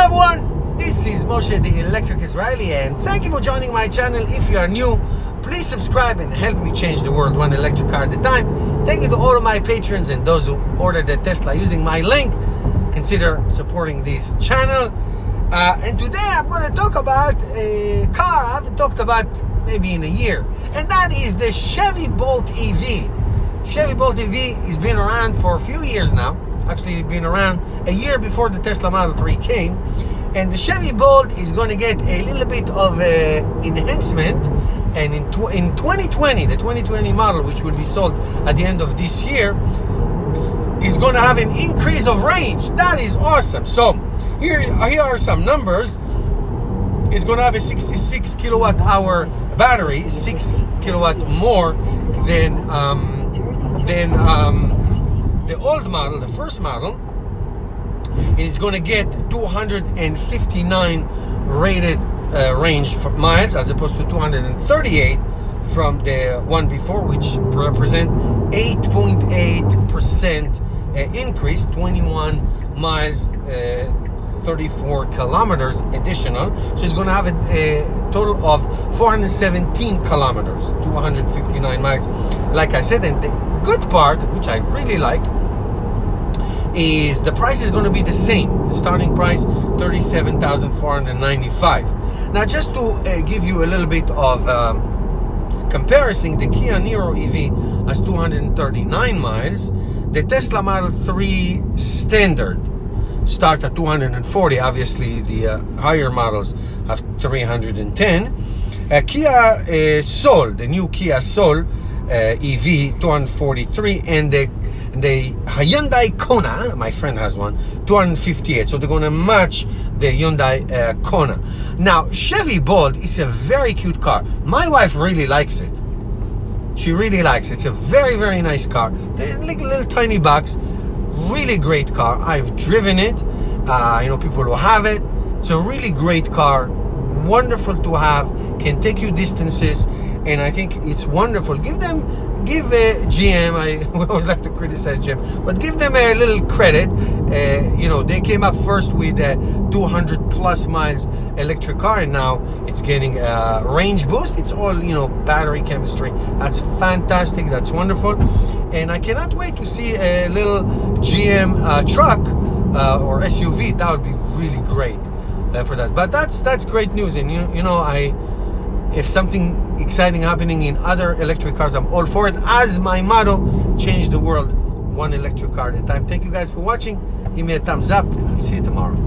everyone, this is Moshe the Electric Israeli, and thank you for joining my channel. If you are new, please subscribe and help me change the world one electric car at a time. Thank you to all of my patrons and those who ordered the Tesla using my link. Consider supporting this channel. And today I'm going to talk about a car I haven't talked about maybe in a year, and that is the Chevy Volt EV. Chevy Volt EV has been around for a few years now. Actually, it's been around a year before the Tesla Model 3 came. And the Chevy Volt is going to get a little bit of enhancement. And in 2020, the 2020 model, which will be sold at the end of this year, is going to have an increase of range. That is awesome. So here are some numbers. It's going to have a 66 kilowatt hour battery, 6 kilowatt more than the old model, the first model. It is going to get 259 rated range for miles, as opposed to 238 from the one before, which represent 8.8% increase, 21 miles, 34 kilometers additional. So it's going to have a total of 417 kilometers, 259 miles, like I said. And the good part, which I really like, is the price is going to be the same. The starting price, $37,495. Now, just to give you a little bit of comparison, the Kia Niro EV has 239 miles. The Tesla Model 3 Standard start at 240. Obviously, the higher models have 310. Kia Soul, the new Kia Soul EV, 243, and the Hyundai Kona, my friend has one, 258. So they're going to match the Hyundai Kona. Now, Chevy Volt is a very cute car. My wife really likes it. She really likes it. It's a very, very nice car. They're like a little tiny box. Really great car. I've driven it. People who have it. It's a really great car. Wonderful to have. Can take you distances. And I think it's wonderful. Give GM, I always like to criticize GM, but give them a little credit. They came up first with 200 plus miles electric car, and now it's getting a range boost. It's all, battery chemistry. That's fantastic. That's wonderful. And I cannot wait to see a little GM truck or SUV. That would be really great for that. But that's great news. And if something exciting happening in other electric cars, I'm all for it. As my motto, change the world one electric car at a time. Thank you guys for watching. Give me a thumbs up, and I'll see you tomorrow.